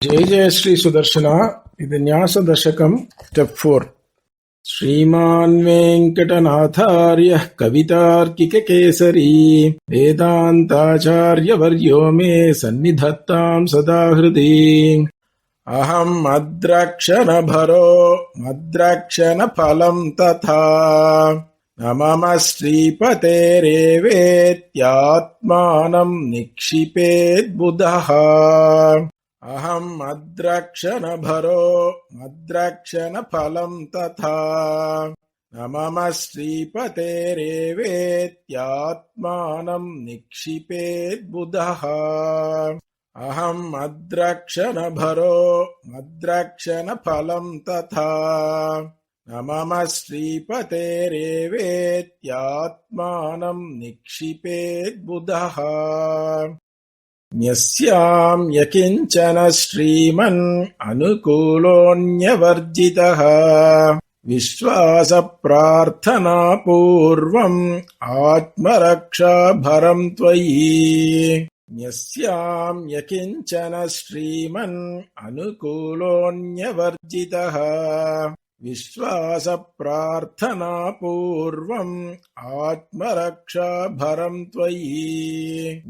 జయ జయ శ్రీ సుదర్శన. ఇది న్యాస దశకం స్టెప్ 4. శ్రీమాన్ వెంకటనాథార్య కవితార్కిక కేసరీ వేదాంతాచార్యవర్యో మే సన్నిధత్తాం సదా హృది. అహం మద్రాక్షణభరో మద్రాక్షణ ఫలం తథా న మమ శ్రీపతేరేవేత్యాత్మానం నిక్షిపేద్బుధః. అహం మద్రాక్షణభరో మద్రాక్షణ ఫలం తథా న మమ శ్రీపతేరేవేత్యాత్మానం నిక్షిపేద్బుధః. అహం మద్రాక్షణభరో మద్రాక్షణ ఫలం తథా న మమ శ్రీపతేరేవేత్యాత్మానం నిక్షిపేద్బుధః. న్యస్యామ్య కించన శ్రీమన్ అనుకూలోऽన్యవర్జితః విశ్వాస ప్రార్థనా పూర్వం ఆత్మరక్షాభరం త్వయి. న్యస్యామ్య కించన శ్రీమన్ అనుకూలోऽన్యవర్జితః విశ్వాస ప్రార్థనా పూర్వం ఆత్మరక్షాభరం త్వయి.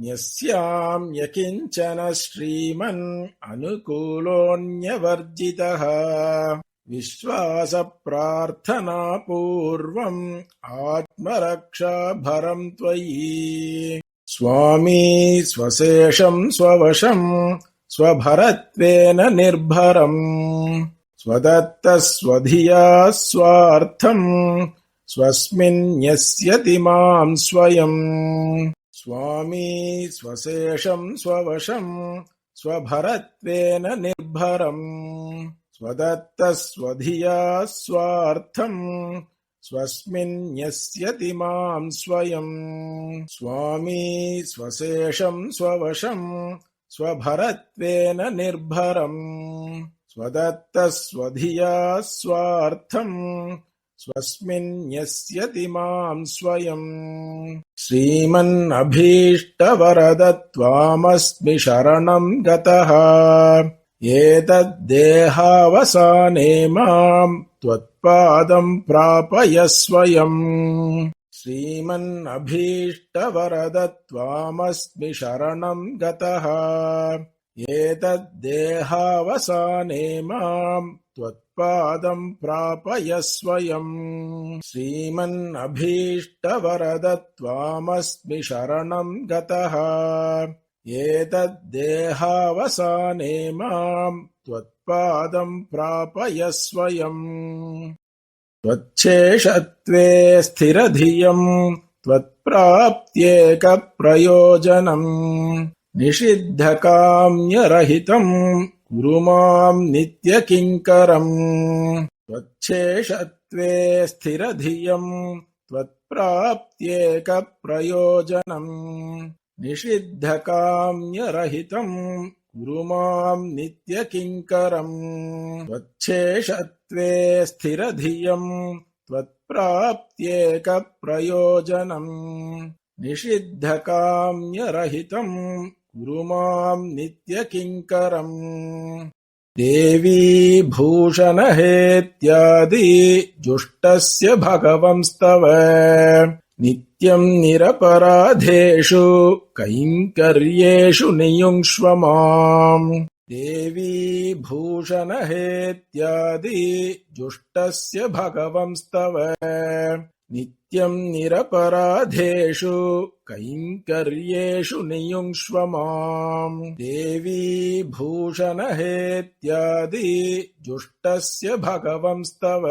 న్యస్యామ్య కించన శ్రీమన్ అనుకూలోऽన్యవర్జితః విశ్వాస ప్రార్థనా పూర్వం ఆత్మరక్షాభరం త్వయి. స్వామీ స్వశేషం స్వవశం స్వభరత్వేన నిర్భరం స్వదత్త స్వధియా స్వార్థం స్వస్మిన్యస్యతి మాం స్వయం. స్వామీ స్వశేషం స్వవశం స్వభరత్వేన నిర్భరం స్వదత్త స్వధియా స్వార్థం స్వస్మిన్యస్యతి మాం స్వయం. స్వామీ స్వశేషం స్వవశం స్వభరత్వేన నిర్భరం స్వదత్త స్వధియా స్వార్థం స్వస్మిన్యస్యతి మాం స్వయం. శ్రీమన్నభీష్టవరదత్వామస్మి శరణం గతః ఏతద్దేహావసానే మాం త్వత్పాదం ప్రాపయస్వయం. శ్రీమన్నభీష్టవరదత్వామస్మి శరణం గతః ఏతద్దేహావసానే మాం త్వత్పాదం ప్రాపయస్వయం. శ్రీమన్నభీష్టవరదత్వామస్మి శరణం గతః ఏతద్దేహావసానే మాం త్వత్పాదం ప్రాపయస్వయం. త్వచ్ఛేషత్వే స్థిరధియం త్వత్ప్రాప్త్యేక ప్రయోజనం నిషిద్ధకామ్యరహితం కురు మాం నిత్యకింకరం. త్వచ్ఛేషత్వే స్థిరధియం త్వత్ప్రాప్త్యేక ప్రయోజనం నిషిద్ధకామ్యరహితం కురు మాం నిత్యకింకరం. త్వచ్ఛేషత్వే స్థిరధియం త్వత్ప్రాప్త్యేక ప్రయోజనం నిషిద్ధకామ్యరహితం కురు మాం నిత్యకింకరం. దేవీ భూషణహేత్యాది జుష్టస్య భగవంస్తవ నిత్యం నిరపరాధేషు కైంకర్యేషు నియుంక్ష్వ మాం. దేవీ భూషణహేత్యాది జుష్టస్య భగవంస్తవ నిత్యం నిరపరాధేషు కైంకర్యేషు నియుంక్ష్వ మాం. దేవీ భూషణహేత్యాది జుష్టస్య భగవంస్తవ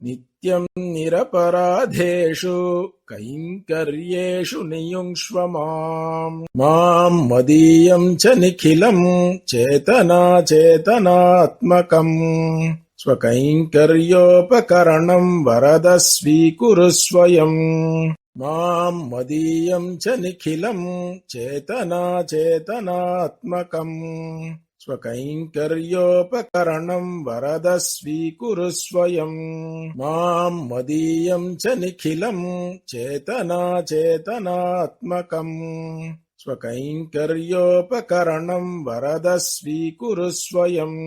నిత్యం నిరపరాధేషు కైంకర్యేషు నియుంక్ష్వ మాం. మాం మదీయం చ నిఖిలం చేతనాచేతనాత్మకం स्वकैङ्कर्योपकरणम् वरद स्वीकुरु स्वयम् माम् मदीयम् च निखिलम् चेतनाचेतनात्मकम् स्वकैङ्कर्योपकरणम् वरद स्वीकुरु स्वयम् माम् मदीयम् च निखिलम् चेतनाचेतनात्मकम् स्वकैङ्कर्योपकरणम् वरद स्वीकुरु स्वयम्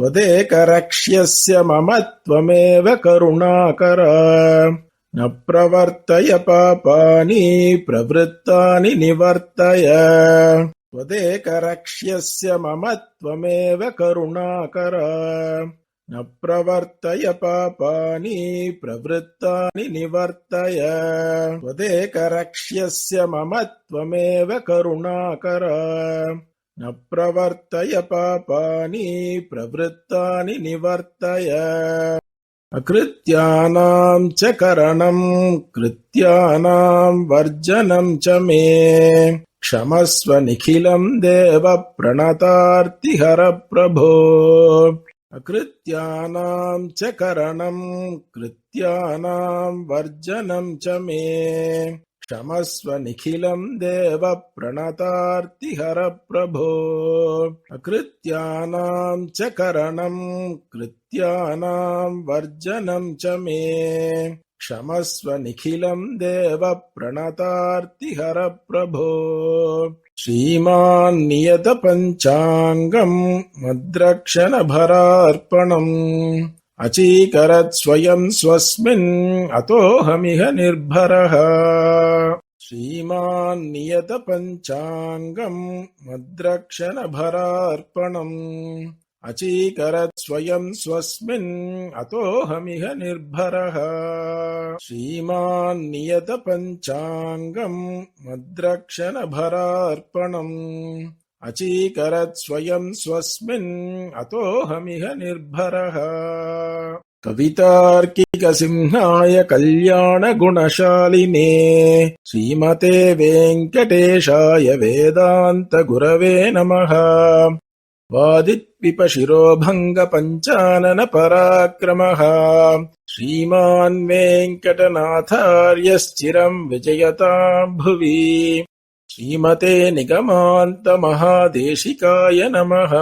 त्वदेकरक्ष्यस्य मम त्वमेव करुणाकर न प्रवर्तय पापानि प्रवृत्तानि निवर्तय त्वदेकरक्ष्यस्य मम त्वमेव करुणाकर न प्रवर्तय पापानि प्रवृत्तानि निवर्तय त्वदेकरक्ष्यस्य मम त्वमेव करुणाकर न प्रवर्तय पापानि प्रवृत्तानि निवर्तय अकृत्यानां च करणं कृत्यानां वर्जनं च मे क्षमस्व निखिलं देव प्रणतार्तिहर प्रभो अकृत्यानां च करणं कृत्यानां वर्जनं च मे क्षमस्व निखिलं देव प्रणतार्तिहर प्रभो अकृत्यानां च करणं कृत्यानां वर्जनं च मे क्षमस्व निखिलं देव प्रणतार्तिहर प्रभो श्रीमान् नियत पञ्चाङ्गम् मद्रक्षणभरार्पणम् अचीकरत् स्वयं स्वस्मिन् अतोऽहमिह निर्भरः श्रीमान् नियत पञ्चाङ्गम् मद्रक्षणभरार्पणम् अचीकरत् स्वयं स्वस्मिन् अतोऽहमिह निर्भरः श्रीमान् नियत पञ्चाङ्गम् मद्रक्षणभरार्पणम् अचीकरत् स्वयं स्वस्मिन् अतोऽहमिह निर्भरः कवितार्किकसिंहाय कल्याणगुणशालिने श्रीमते वेङ्कटेशाय वेदान्तगुरवे नमः वादित्विपशिरोभङ्गपञ्चानन पराक्रमः श्रीमान् वेङ्कटनाथार्यश्चिरम् विजयताम् भुवि श्रीमते निगमान्त महादेशिकाय नमः।